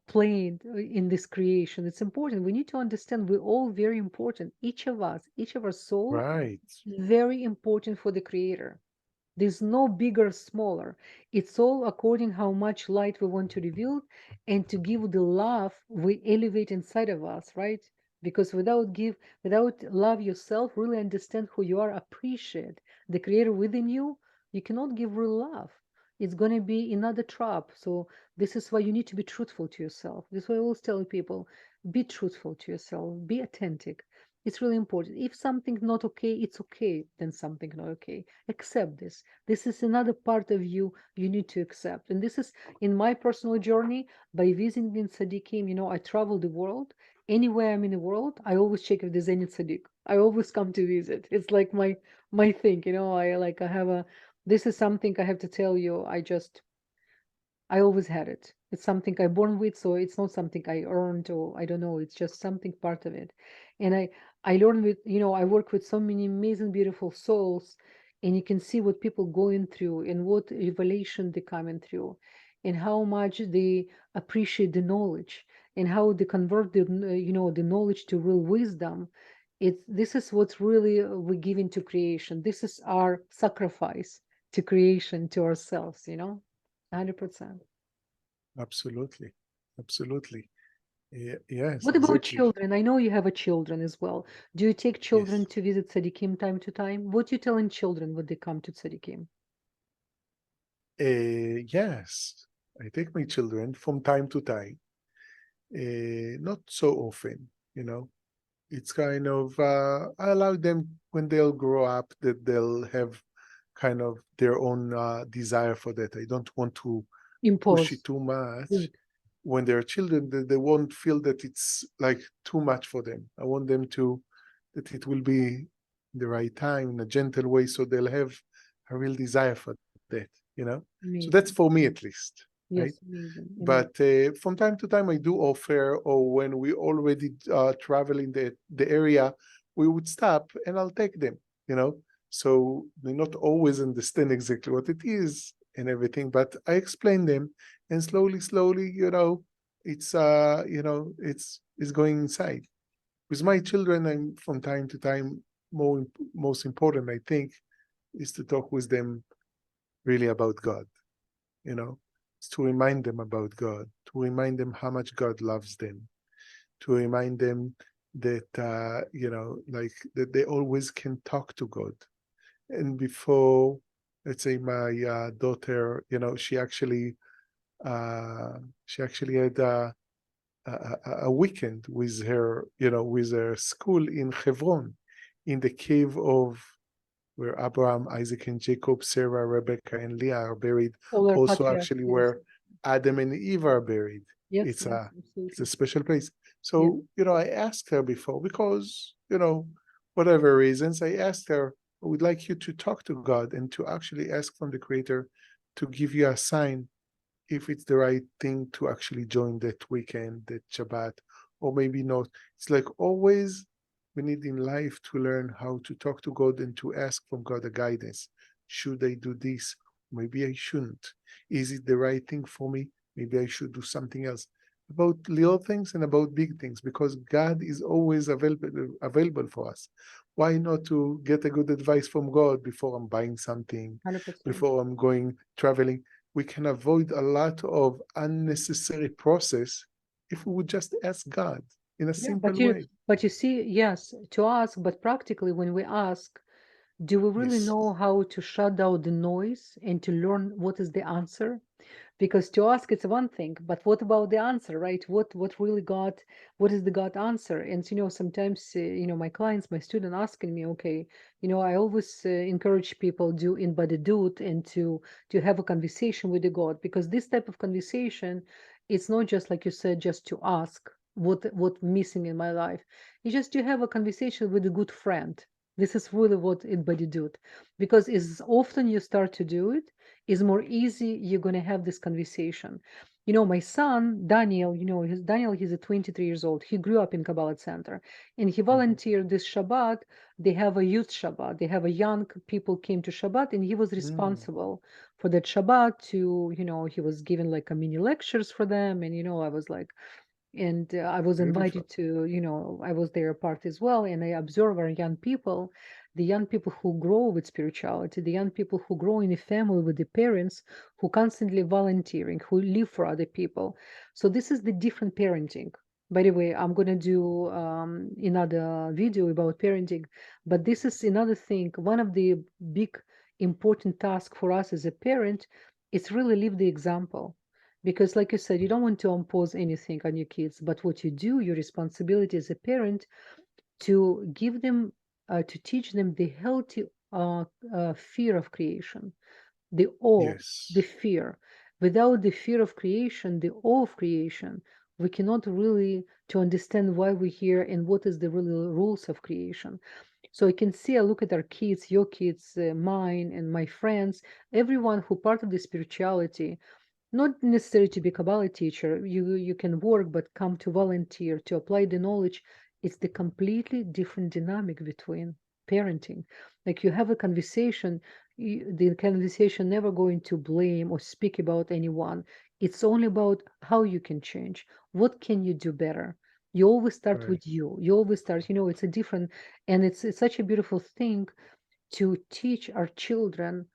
plane in this creation. It's important. We need to understand we're all very important. Each of us, each of our soul, Right, very important for the Creator. There's no bigger, smaller. It's all according how much light we want to reveal and to give the love we elevate inside of us, right? Because without love yourself, really understand who you are, appreciate the creator within you, you cannot give real love. It's gonna be another trap. So this is why you need to be truthful to yourself. This is why I always tell people, be truthful to yourself, be authentic. It's really important. If something not okay, it's okay, then something not okay. Accept this. This is another part of you need to accept. And this is in my personal journey by visiting in Tzaddikim. I travel the world. Anywhere I'm in the world, I always check if there's any tzaddik. I always come to visit. It's like my thing. I have a. This is something I have to tell you. I always had it. It's something I born with, so it's not something I earned or I don't know. It's just something part of it. And I learn with, I work with so many amazing, beautiful souls, and you can see what people going through and what revelation they coming through, and how much they appreciate the knowledge and how they convert the knowledge to real wisdom. This is what's really we give into creation. This is our sacrifice to creation, to ourselves. 100%. absolutely, absolutely. Yes, What about exactly. children? I know you have a children as well. Do you take children Yes. to visit Tzadikim time to time? What you telling children when they come to Tzadikim? Yes, I take my children from time to time, not so often, you know. It's kind of, I allow them when they'll grow up that they'll have kind of their own desire for that. I don't want to push it Impose. too Good. much. When they're children, they won't feel that it's like too much for them. I want them to, that it will be the right time, in a gentle way, so they'll have a real desire for that, you know? So that's Amazing. for me at least, right? Yes, amazing. Amazing. But from time to time, I do offer, or when we already travel in the area, we would stop and I'll take them, you know? So they not always understand exactly what it is and everything, but I explain them, and slowly, slowly, you know, it's it's going inside. With my children, I'm from time to time, most important, I think, is to talk with them really about God, you know, it's to remind them about God, to remind them how much God loves them, to remind them that, like that they always can talk to God. And before, let's say my daughter, you know, she actually had a weekend with her, you know, with her school in Hebron, in the cave of where Abraham, Isaac, and Jacob, Sarah, Rebecca, and Leah are buried. All our Also, patriarchs. actually, Yes. where Adam and Eve are buried. Yes, It's yes, a absolutely. special place. Yeah. So, you know, I asked her before, because, you know, whatever reasons, I asked her, I would like you to talk to God and to actually ask from the Creator to give you a sign if it's the right thing to actually join that weekend, that Shabbat, or maybe not. It's like always we need in life to learn how to talk to God and to ask from God a guidance. Should I do this? Maybe I shouldn't. Is it the right thing for me? Maybe I should do something else. About little things and about big things, because God is always available for us. Why not to get a good advice from God before I'm buying something, 100%. before I'm going traveling? We can avoid a lot of unnecessary process if we would just ask God in a Yeah, simple way. but you see, yes, to ask, but practically when we ask, do we really Yes, know how to shut down the noise and to learn what is the answer? Because to ask it's one thing, but what about the answer, right? What really God, what is the God answer? And sometimes my clients, my student asking me, okay, I always encourage people do embodied dude and to have a conversation with the God, because this type of conversation, it's not just like you said, just to ask what missing in my life. It's just to have a conversation with a good friend. This is really what embodied dude, because as often you start to do it, is more easy you're going to have this conversation. My son Daniel, he's a 23 years old. He grew up in Kabbalah Center, and he volunteered this Shabbat. They have a youth Shabbat. They have a young people came to Shabbat, and he was mm, responsible for that Shabbat. He was given like a mini lectures for them, and I was like, and I was beautiful. invited to, I was there part as well, and I observe our young people, the young people who grow with spirituality, the young people who grow in a family with the parents who constantly volunteering, who live for other people. So this is the different parenting. By the way, I'm gonna do another video about parenting, but this is another thing. One of the big important tasks for us as a parent is really live the example, because like you said, you don't want to impose anything on your kids, but what you do, your responsibility as a parent, to give them to teach them the healthy fear of creation, the awe, the Yes, fear. Without the fear of creation, the awe of creation, we cannot really to understand why we're here and what is the real rules of creation. So I can see, I look at our kids, your kids, mine, and my friends, everyone who part of the spirituality, not necessarily to be Kabbalah teacher. You can work, but come to volunteer to apply the knowledge. It's the completely different dynamic between parenting. Like you have a conversation, the conversation never going to blame or speak about anyone. It's only about how you can change. What can you do better? You always start right. with you. You always start. It's a different, and it's such a beautiful thing to teach our children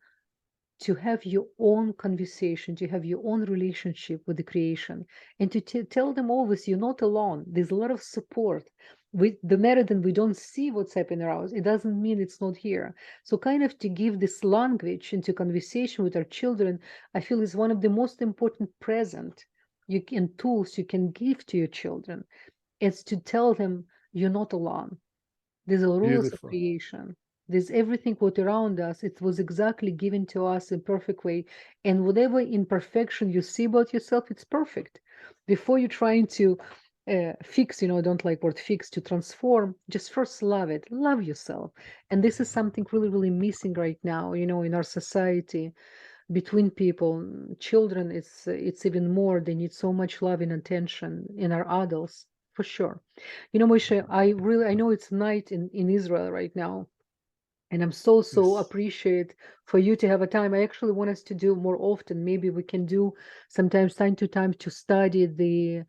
to have your own conversation, to have your own relationship with the creation, and to tell them always you're not alone. There's a lot of support. The matter that we don't see what's happening around, it doesn't mean it's not here. So, kind of to give this language into conversation with our children, I feel is one of the most important present you can tools you can give to your children. It's to tell them you're not alone. There's a rules of Beautiful. creation. There's everything what around us. It was exactly given to us in perfect way. And whatever imperfection you see about yourself, it's perfect. Before you're trying to fix, I don't like word fix, to transform. Just first love it, love yourself. And this is something really, really missing right now, in our society, between people. Children, it's even more. They need so much love and attention in our adults, for sure. Moshe, I know it's night in Israel right now, and I'm so Yes. appreciate for you to have a time. I actually want us to do more often. Maybe we can do sometimes time to time to study the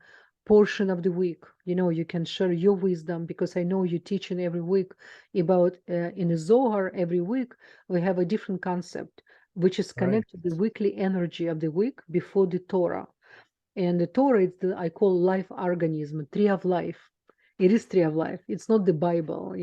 portion of the week. You can share your wisdom, because I know you're teaching every week about in the Zohar. Every week we have a different concept, which is Right. connected to the weekly energy of the week before the Torah. And the Torah is I call life organism, tree of life. It is tree of life. It's not the Bible.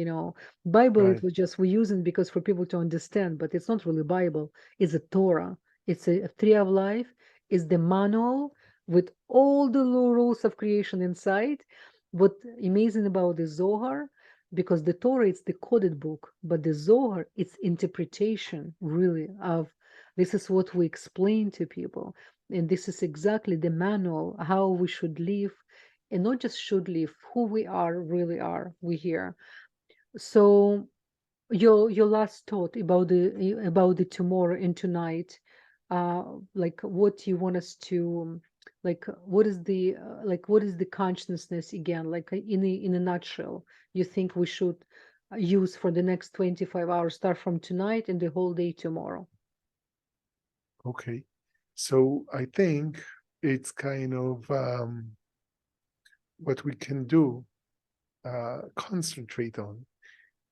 Bible, it Right. was just we use it because for people to understand, but it's not really Bible. It's a Torah. It's a tree of life. It's the manual with all the rules of creation inside. What amazing about the Zohar, because the Torah is the coded book, but the Zohar, it's interpretation really of this is what we explain to people, and this is exactly the manual how we should live, and not just should live, who we are really are we here. So your last thought about the tomorrow and tonight, like what you want us to, like what is the consciousness again, like in a nutshell, you think we should use for the next 25 hours, start from tonight and the whole day tomorrow? Okay. So I think it's kind of what we can do, concentrate on,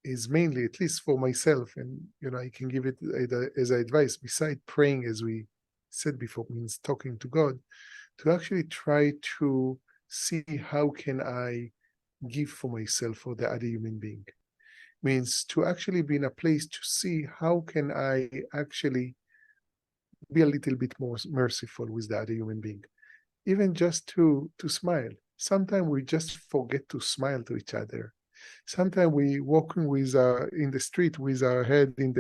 is mainly, at least for myself, and I can give it as advice, beside praying, as we said before, means talking to God, to actually try to see how can I give for myself for the other human being. Means to actually be in a place to see how can I actually be a little bit more merciful with the other human being, even just to smile. Sometimes we just forget to smile to each other. Sometimes we walking with in the street with our head Down.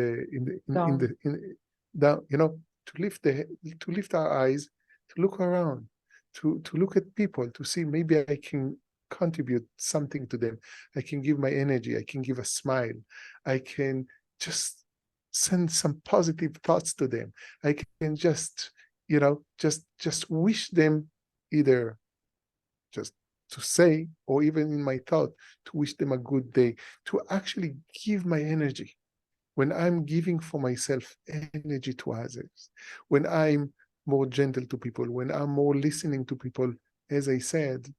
in down, to lift our eyes, to look around, to look at people, to see maybe I can contribute something to them. I can give my energy. I can give a smile. I can just send some positive thoughts to them. I can just, just wish them, either just to say, or even in my thought, to wish them a good day, to actually give my energy. When I'm giving for myself energy to others, when I'm more gentle to people, when I'm more listening to people, as I said,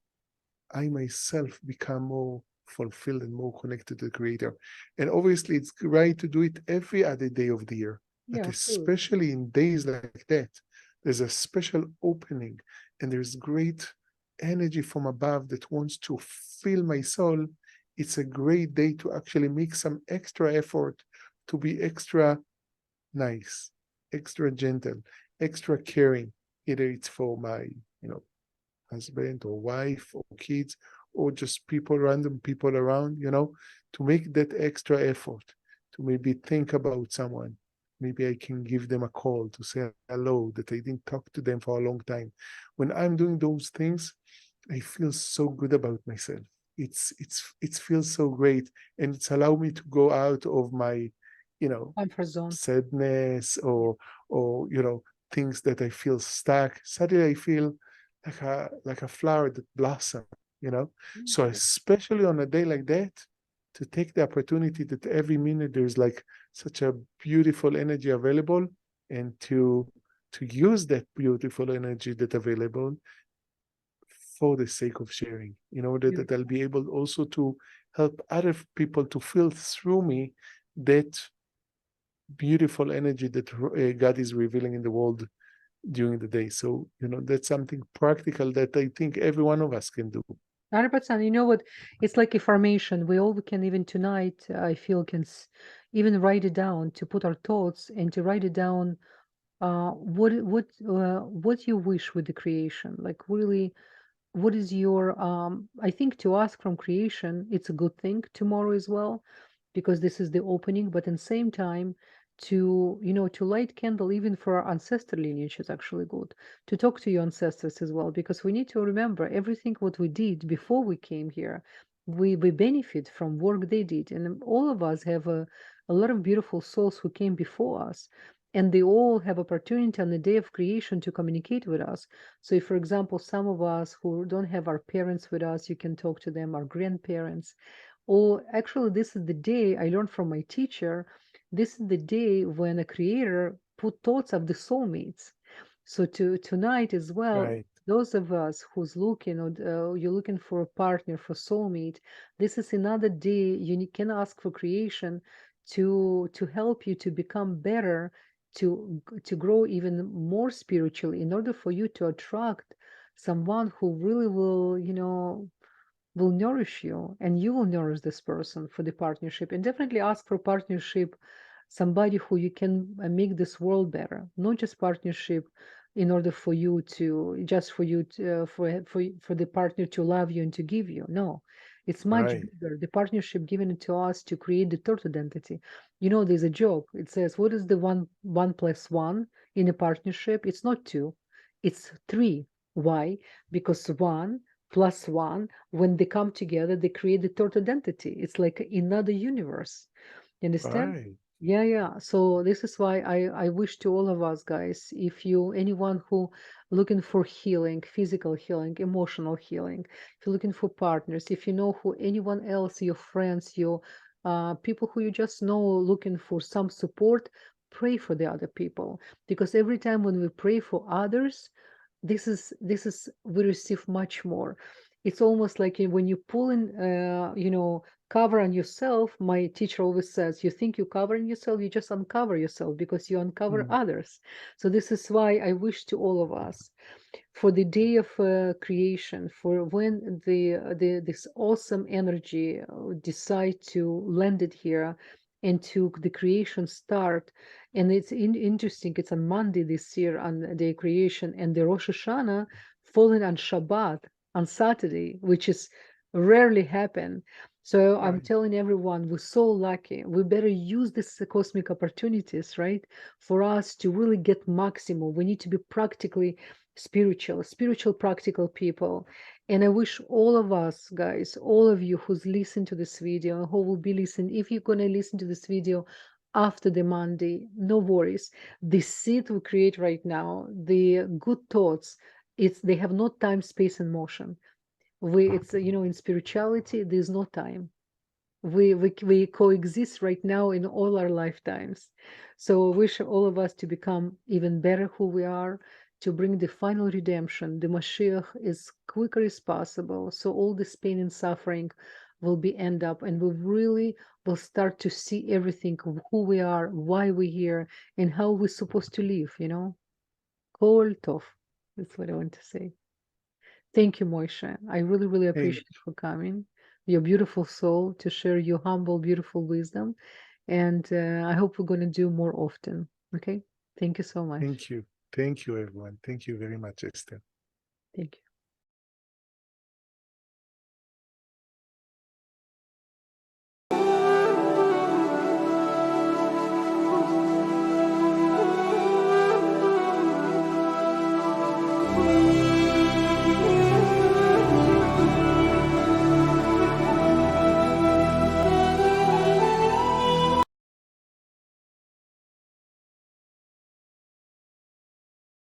I myself become more fulfilled and more connected to the Creator. And obviously, it's right to do it every other day of the year, but Yeah, of course. especially in days like that, there's a special opening, and there's great energy from above that wants to fill my soul. It's a great day to actually make some extra effort to be extra nice, extra gentle, extra caring, either it's for my, you know, husband or wife or kids, or just people, random people around, to make that extra effort, to maybe think about someone. Maybe I can give them a call to say hello, that I didn't talk to them for a long time. When I'm doing those things, I feel so good about myself. It feels so great, and it's allowed me to go out of my, you know, Comfort zone. sadness, Yeah. or things that I feel stuck. Suddenly I feel like a flower that blossom, Mm, so especially on a day like that, to take the opportunity that every minute there's like such a beautiful energy available, and to use that beautiful energy that available for the sake of sharing, in order that I'll beautiful. be able also to help other people to feel through me that beautiful energy that God is revealing in the world during the day. So, that's something practical that I think every one of us can do. 100%. You know what? It's like a formation. We can even tonight, I feel, can even write it down, to put our thoughts and to write it down. What you wish with the creation? Like really, what is your? I think to ask from creation, it's a good thing tomorrow as well, because this is the opening. But at the same time, to, to light candle even for our ancestral lineage is actually good. To talk to your ancestors as well, because we need to remember everything what we did before we came here. We benefit from work they did, and all of us have a lot of beautiful souls who came before us, and they all have opportunity on the day of creation to communicate with us. So if, for example, some of us who don't have our parents with us, you can talk to them, our grandparents. Or actually, this is the day I learned from my teacher. This is the day when a creator put thoughts of the soulmates. So tonight as well, Right. those of us who's looking, or you're looking for a partner, for soulmate, this is another day can ask for creation to help you to become better, to grow even more spiritually, in order for you to attract someone who really will nourish you, and you will nourish this person for the partnership. And definitely ask for partnership, somebody who you can make this world better, not just partnership in order for you to, just for you to, for the partner to love you and to give you. No, it's much Right. bigger. The partnership given to us to create the third identity. There's a joke, it says, what is the one plus one in a partnership? It's not two, it's three. Why? Because one plus one, when they come together, they create the third identity. It's like another universe. You understand? Right. Yeah, yeah. So this is why I wish to all of us, guys, if you, anyone who looking for healing, physical healing, emotional healing, if you're looking for partners, if you know who anyone else, your friends, your people who you just know looking for some support, pray for the other people. Because every time when we pray for others, this is we receive much more. It's almost like when you pull in cover on yourself. My teacher always says, you think you're covering yourself, you just uncover yourself, because you uncover Mm. others. So this is why I wish to all of us, for the day of creation, for when the this awesome energy decide to land it here, and to the creation start. And it's interesting, it's on Monday this year on the creation, and the Rosh Hashanah falling on Shabbat, on Saturday, which is rarely happen. So I'm Right. telling everyone, we're so lucky. We better use these cosmic opportunities, right? For us to really get maximum. We need to be practically spiritual, practical people. And I wish all of us, guys, all of you who's listened to this video, and who will be listening, if you're going to listen to this video after the Monday, no worries. The seed we create right now, the good thoughts, they have no time, space, and motion. It's in spirituality, there's no time. We coexist right now in all our lifetimes. So I wish all of us to become even better who we are, to bring the final redemption, the Mashiach, as quicker as possible. So all this pain and suffering will be end up, and we really will start to see everything of who we are, why we're here, and how we're supposed to live. Kol Tov. That's what I want to say. Thank you, Moishe. I really, really Hey, appreciate for coming. Your beautiful soul to share your humble, beautiful wisdom. And I hope we're going to do more often. Okay. Thank you so much. thank you. Thank you, everyone. Thank you very much, Esther. Thank you.